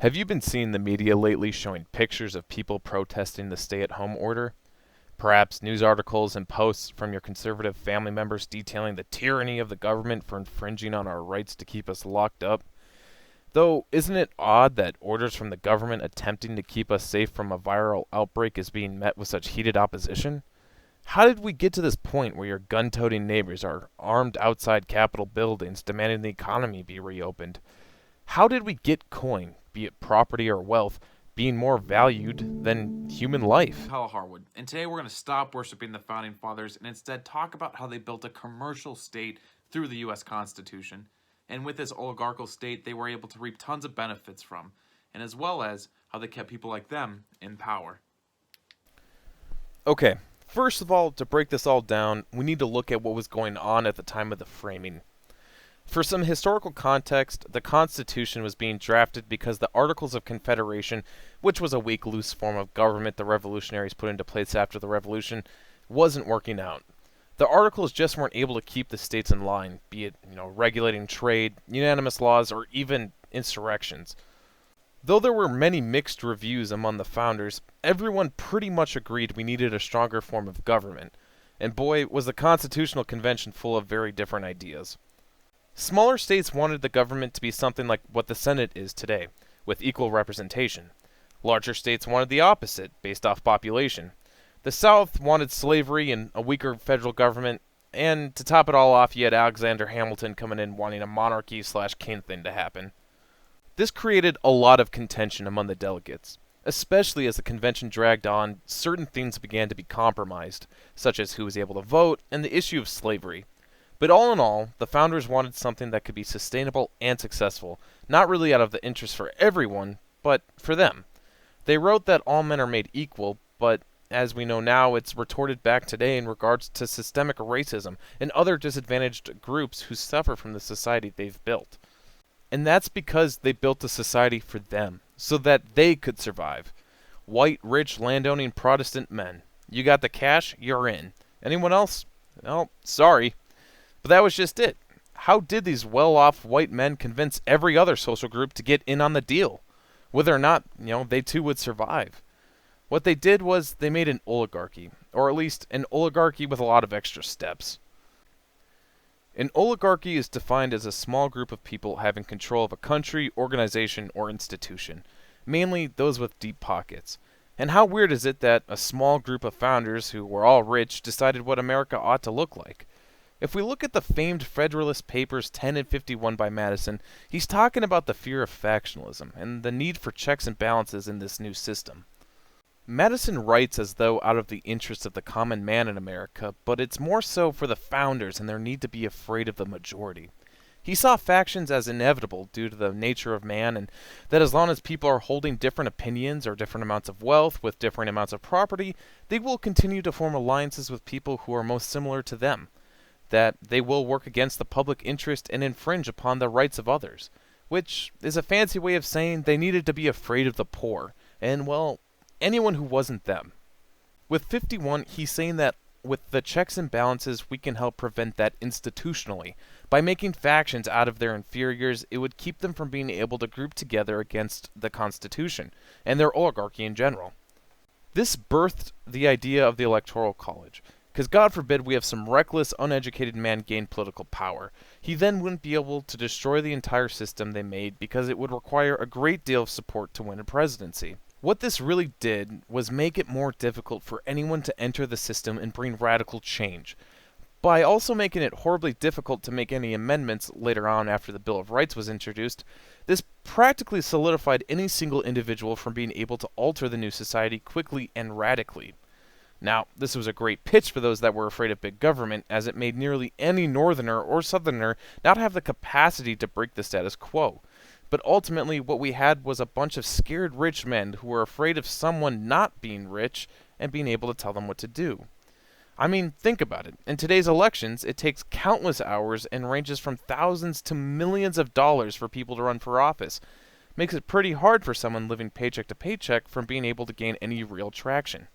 Have you been seeing the media lately showing pictures of people protesting the stay-at-home order? Perhaps news articles and posts from your conservative family members detailing the tyranny of the government for infringing on our rights to keep us locked up? Though, isn't it odd that orders from the government attempting to keep us safe from a viral outbreak is being met with such heated opposition? How did we get to this point where your gun-toting neighbors are armed outside Capitol buildings demanding the economy be reopened? How did we get coin, be it property or wealth, being more valued than human life? Hal Harwood, and today we're going to stop worshiping the Founding Fathers and instead talk about how they built a commercial state through the U.S. Constitution. And with this oligarchical state, they were able to reap tons of benefits from, and as well as how they kept people like them in power. Okay, first of all, to break this all down, we need to look at what was going on at the time of the framing. For some historical context, the Constitution was being drafted because the Articles of Confederation, which was a weak, loose form of government the revolutionaries put into place after the Revolution, wasn't working out. The Articles just weren't able to keep the states in line, be it, regulating trade, unanimous laws, or even insurrections. Though there were many mixed reviews among the founders, everyone pretty much agreed we needed a stronger form of government. And boy, was the Constitutional Convention full of very different ideas. Smaller states wanted the government to be something like what the Senate is today, with equal representation. Larger states wanted the opposite, based off population. The South wanted slavery and a weaker federal government, and to top it all off, you had Alexander Hamilton coming in wanting a monarchy/king thing to happen. This created a lot of contention among the delegates. Especially as the convention dragged on, certain things began to be compromised, such as who was able to vote and the issue of slavery. But all in all, the founders wanted something that could be sustainable and successful, not really out of the interest for everyone, but for them. They wrote that all men are made equal, but as we know now, it's retorted back today in regards to systemic racism and other disadvantaged groups who suffer from the society they've built. And that's because they built a society for them, so that they could survive. White, rich, landowning Protestant men. You got the cash, you're in. Anyone else? Well, sorry. But that was just it. How did these well-off white men convince every other social group to get in on the deal? Whether or not, they too would survive. What they did was they made an oligarchy, or at least an oligarchy with a lot of extra steps. An oligarchy is defined as a small group of people having control of a country, organization, or institution, mainly those with deep pockets. And how weird is it that a small group of founders who were all rich decided what America ought to look like? If we look at the famed Federalist Papers 10 and 51 by Madison, he's talking about the fear of factionalism and the need for checks and balances in this new system. Madison writes as though out of the interest of the common man in America, but it's more so for the founders and their need to be afraid of the majority. He saw factions as inevitable due to the nature of man, and that as long as people are holding different opinions or different amounts of wealth with different amounts of property, they will continue to form alliances with people who are most similar to them. That they will work against the public interest and infringe upon the rights of others, which is a fancy way of saying they needed to be afraid of the poor, and, well, anyone who wasn't them. With 51, he's saying that with the checks and balances, we can help prevent that institutionally. By making factions out of their inferiors, it would keep them from being able to group together against the Constitution, and their oligarchy in general. This birthed the idea of the Electoral College. Because God forbid we have some reckless, uneducated man gain political power. He then wouldn't be able to destroy the entire system they made because it would require a great deal of support to win a presidency. What this really did was make it more difficult for anyone to enter the system and bring radical change. By also making it horribly difficult to make any amendments later on after the Bill of Rights was introduced, this practically solidified any single individual from being able to alter the new society quickly and radically. Now, this was a great pitch for those that were afraid of big government, as it made nearly any northerner or southerner not have the capacity to break the status quo. But ultimately, what we had was a bunch of scared rich men who were afraid of someone not being rich and being able to tell them what to do. I mean, think about it. In today's elections, it takes countless hours and ranges from thousands to millions of dollars for people to run for office. Makes it pretty hard for someone living paycheck to paycheck from being able to gain any real traction.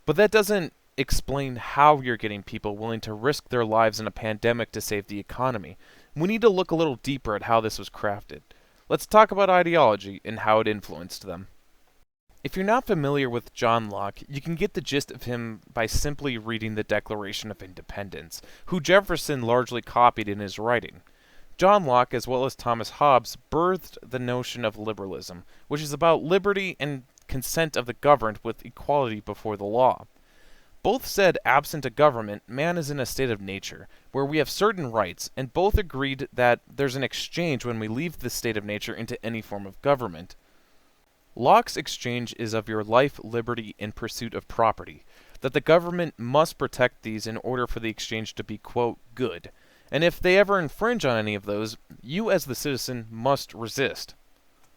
But that doesn't explain how you're getting people willing to risk their lives in a pandemic to save the economy. We need to look a little deeper at how this was crafted. Let's talk about ideology and how it influenced them. If you're not familiar with John Locke, you can get the gist of him by simply reading the Declaration of Independence, who Jefferson largely copied in his writing. John Locke, as well as Thomas Hobbes, birthed the notion of liberalism, which is about liberty and consent of the governed with equality before the law. Both said, absent a government, man is in a state of nature, where we have certain rights, and both agreed that there's an exchange when we leave this state of nature into any form of government. Locke's exchange is of your life, liberty, and pursuit of property, that the government must protect these in order for the exchange to be, quote, good, and if they ever infringe on any of those, you as the citizen must resist.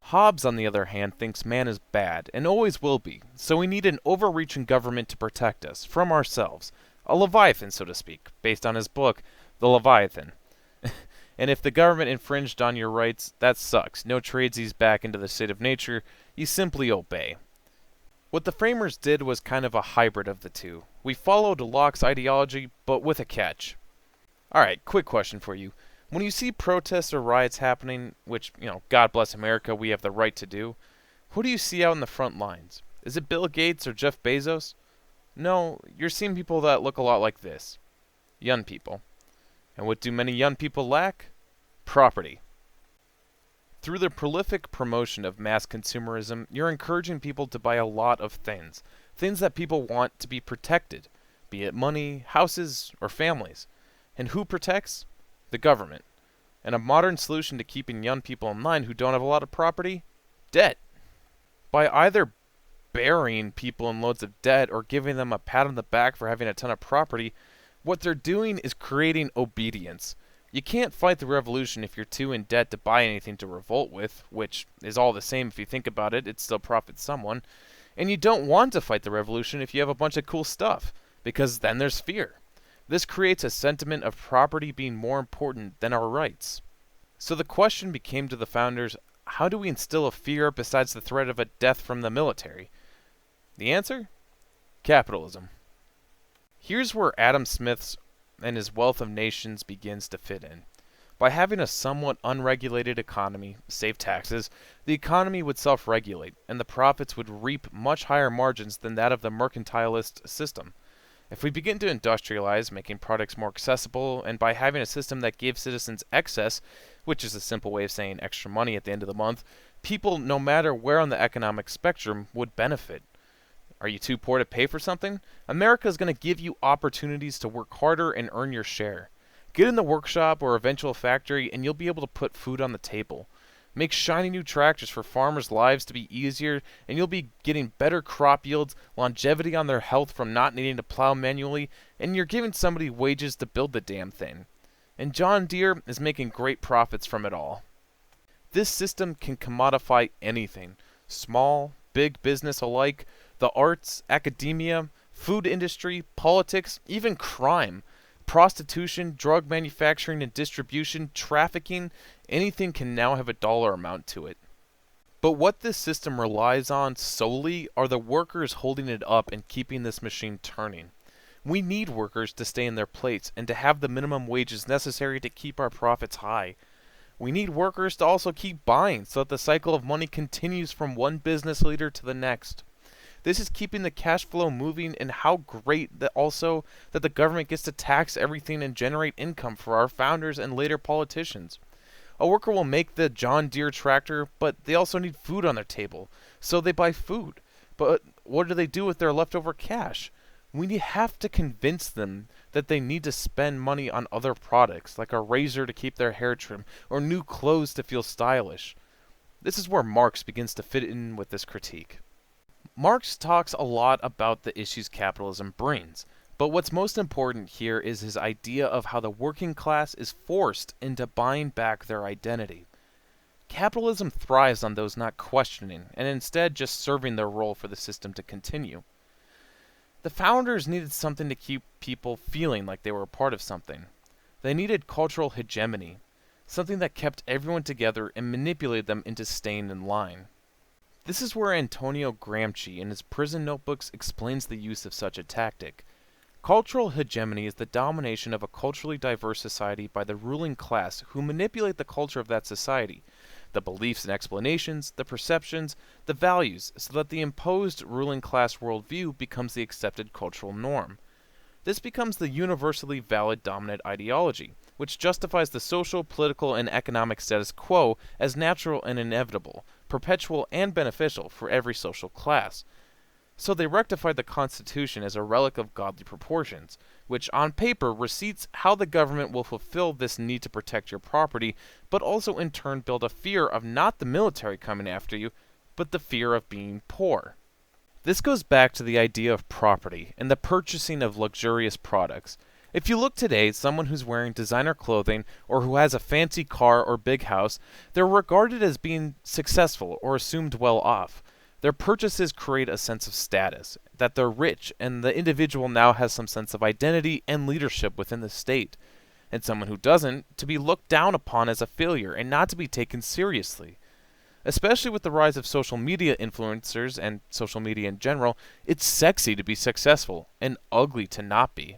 Hobbes, on the other hand, thinks man is bad, and always will be, so we need an overreaching government to protect us, from ourselves, a Leviathan, so to speak, based on his book, The Leviathan. And if the government infringed on your rights, that sucks. No tradesies back into the state of nature, you simply obey. What the framers did was kind of a hybrid of the two. We followed Locke's ideology, but with a catch. Alright, quick question for you. When you see protests or riots happening, which, God bless America, we have the right to do, who do you see out in the front lines? Is it Bill Gates or Jeff Bezos? No, you're seeing people that look a lot like this. Young people. And what do many young people lack? Property. Through the prolific promotion of mass consumerism, you're encouraging people to buy a lot of things. Things that people want to be protected, be it money, houses, or families. And who protects? The government. And a modern solution to keeping young people in line who don't have a lot of property? Debt. By either burying people in loads of debt or giving them a pat on the back for having a ton of property, what they're doing is creating obedience. You can't fight the revolution if you're too in debt to buy anything to revolt with, which is all the same if you think about it, it still profits someone. And you don't want to fight the revolution if you have a bunch of cool stuff, because then there's fear. This creates a sentiment of property being more important than our rights. So the question became to the founders, how do we instill a fear besides the threat of a death from the military? The answer? Capitalism. Here's where Adam Smith's and his Wealth of Nations begins to fit in. By having a somewhat unregulated economy, save taxes, the economy would self-regulate, and the profits would reap much higher margins than that of the mercantilist system. If we begin to industrialize, making products more accessible, and by having a system that gives citizens excess, which is a simple way of saying extra money at the end of the month, people, no matter where on the economic spectrum, would benefit. Are you too poor to pay for something? America is going to give you opportunities to work harder and earn your share. Get in the workshop or eventual factory and you'll be able to put food on the table. Make shiny new tractors for farmers' lives to be easier, and you'll be getting better crop yields, longevity on their health from not needing to plow manually, and you're giving somebody wages to build the damn thing. And John Deere is making great profits from it all. This system can commodify anything, small, big business alike, the arts, academia, food industry, politics, even crime. Prostitution, drug manufacturing and distribution, trafficking, anything can now have a dollar amount to it. But what this system relies on solely are the workers holding it up and keeping this machine turning. We need workers to stay in their place and to have the minimum wages necessary to keep our profits high. We need workers to also keep buying so that the cycle of money continues from one business leader to the next. This is keeping the cash flow moving, and how great that also that the government gets to tax everything and generate income for our founders and later politicians. A worker will make the John Deere tractor, but they also need food on their table, so they buy food. But what do they do with their leftover cash? We have to convince them that they need to spend money on other products, like a razor to keep their hair trim, or new clothes to feel stylish. This is where Marx begins to fit in with this critique. Marx talks a lot about the issues capitalism brings, but what's most important here is his idea of how the working class is forced into buying back their identity. Capitalism thrives on those not questioning, and instead just serving their role for the system to continue. The founders needed something to keep people feeling like they were a part of something. They needed cultural hegemony, something that kept everyone together and manipulated them into staying in line. This is where Antonio Gramsci in his prison notebooks explains the use of such a tactic. Cultural hegemony is the domination of a culturally diverse society by the ruling class who manipulate the culture of that society. the beliefs and explanations, the perceptions, the values, so that the imposed ruling class worldview becomes the accepted cultural norm. This becomes the universally valid dominant ideology, which justifies the social, political, and economic status quo as natural and inevitable, perpetual and beneficial for every social class. So they rectified the Constitution as a relic of godly proportions, which on paper receipts how the government will fulfill this need to protect your property, but also in turn build a fear of not the military coming after you, but the fear of being poor. This goes back to the idea of property and the purchasing of luxurious products. If you look today, someone who's wearing designer clothing or who has a fancy car or big house, they're regarded as being successful or assumed well off. Their purchases create a sense of status, that they're rich, and the individual now has some sense of identity and leadership within the state. And someone who doesn't, to be looked down upon as a failure and not to be taken seriously. Especially with the rise of social media influencers and social media in general, it's sexy to be successful and ugly to not be.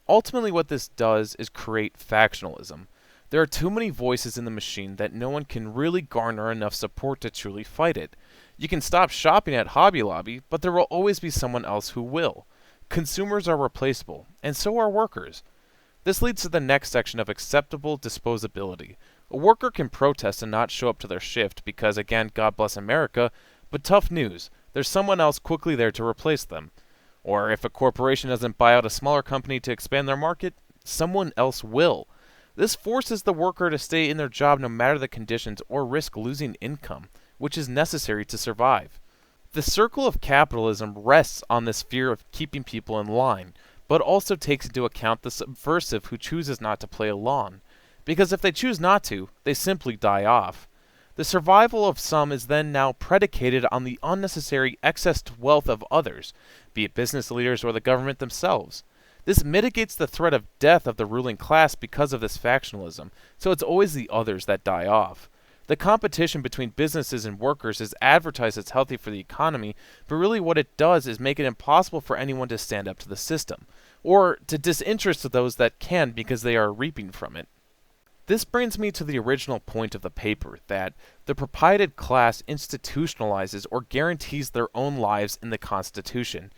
Ultimately, what this does is create factionalism. There are too many voices in the machine that no one can really garner enough support to truly fight it. You can stop shopping at Hobby Lobby, but there will always be someone else who will. Consumers are replaceable, and so are workers. This leads to the next section of acceptable disposability. A worker can protest and not show up to their shift because, again, God bless America, but tough news, there's someone else quickly there to replace them. Or if a corporation doesn't buy out a smaller company to expand their market, someone else will. This forces the worker to stay in their job no matter the conditions or risk losing income, which is necessary to survive. The circle of capitalism rests on this fear of keeping people in line, but also takes into account the subversive who chooses not to play along. Because if they choose not to, they simply die off. The survival of some is then now predicated on the unnecessary excess wealth of others, be it business leaders or the government themselves. This mitigates the threat of death of the ruling class because of this factionalism, so it's always the others that die off. The competition between businesses and workers is advertised as healthy for the economy, but really what it does is make it impossible for anyone to stand up to the system, or to disinterest those that can because they are reaping from it. This brings me to the original point of the paper, that the proprietary class institutionalizes or guarantees their own lives in the Constitution.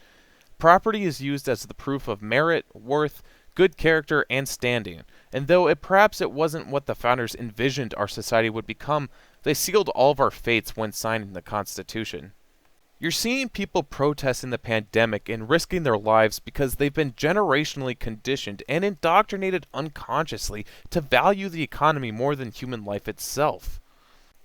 Property is used as the proof of merit, worth, good character, and standing, and though perhaps it wasn't what the founders envisioned our society would become, they sealed all of our fates when signing the Constitution. You're seeing people protesting the pandemic and risking their lives because they've been generationally conditioned and indoctrinated unconsciously to value the economy more than human life itself.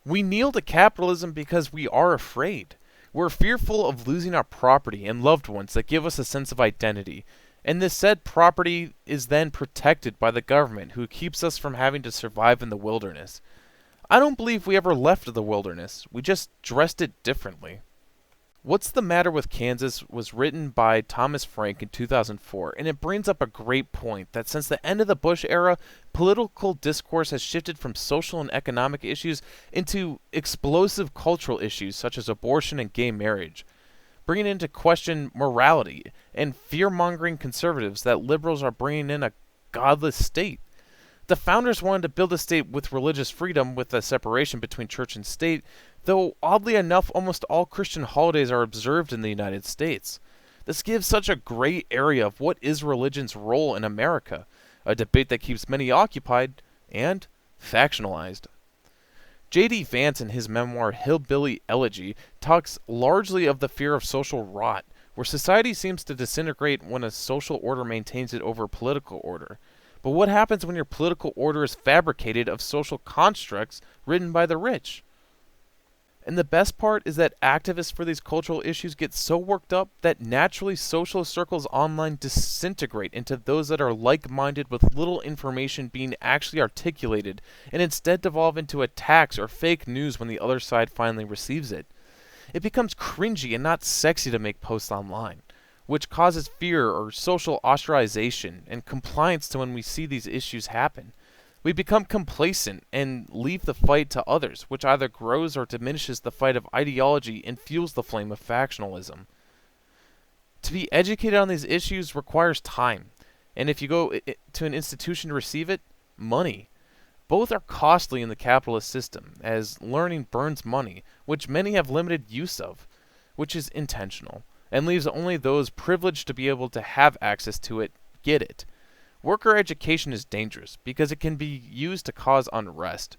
We kneel to capitalism because we are afraid. We're fearful of losing our property and loved ones that give us a sense of identity, and this said property is then protected by the government who keeps us from having to survive in the wilderness. I don't believe we ever left the wilderness, we just dressed it differently. What's the Matter with Kansas was written by Thomas Frank in 2004, and it brings up a great point that since the end of the Bush era, political discourse has shifted from social and economic issues into explosive cultural issues such as abortion and gay marriage, bringing into question morality and fear-mongering conservatives that liberals are bringing in a godless state. The founders wanted to build a state with religious freedom with a separation between church and state, though oddly enough almost all Christian holidays are observed in the United States. This gives such a gray area of what is religion's role in America, a debate that keeps many occupied and factionalized. J.D. Vance in his memoir Hillbilly Elegy talks largely of the fear of social rot, where society seems to disintegrate when a social order maintains it over political order. But what happens when your political order is fabricated of social constructs written by the rich? And the best part is that activists for these cultural issues get so worked up that naturally social circles online disintegrate into those that are like-minded with little information being actually articulated, and instead devolve into attacks or fake news when the other side finally receives it. It becomes cringy and not sexy to make posts online, which causes fear or social ostracization and compliance to when we see these issues happen. We become complacent and leave the fight to others, which either grows or diminishes the fight of ideology and fuels the flame of factionalism. To be educated on these issues requires time, and if you go to an institution to receive it, money. Both are costly in the capitalist system, as learning burns money, which many have limited use of, which is intentional, and leaves only those privileged to be able to have access to it get it. Worker education is dangerous because it can be used to cause unrest,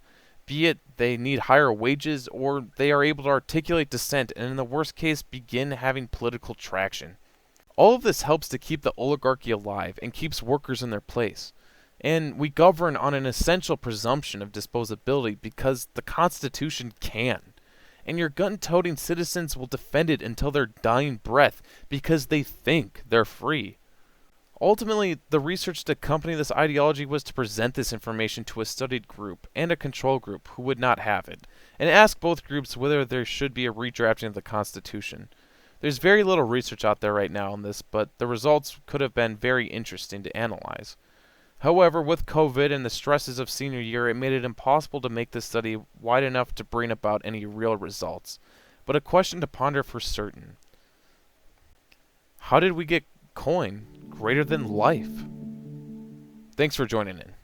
be it they need higher wages or they are able to articulate dissent and in the worst case begin having political traction. All of this helps to keep the oligarchy alive and keeps workers in their place. And we govern on an essential presumption of disposability because the Constitution can. And your gun-toting citizens will defend it until their dying breath because they think they're free. Ultimately, the research to accompany this ideology was to present this information to a studied group and a control group who would not have it, and ask both groups whether there should be a redrafting of the Constitution. There's very little research out there right now on this, but the results could have been very interesting to analyze. However, with COVID and the stresses of senior year, it made it impossible to make this study wide enough to bring about any real results. But a question to ponder for certain. How did we get coin greater than life? Thanks for joining in.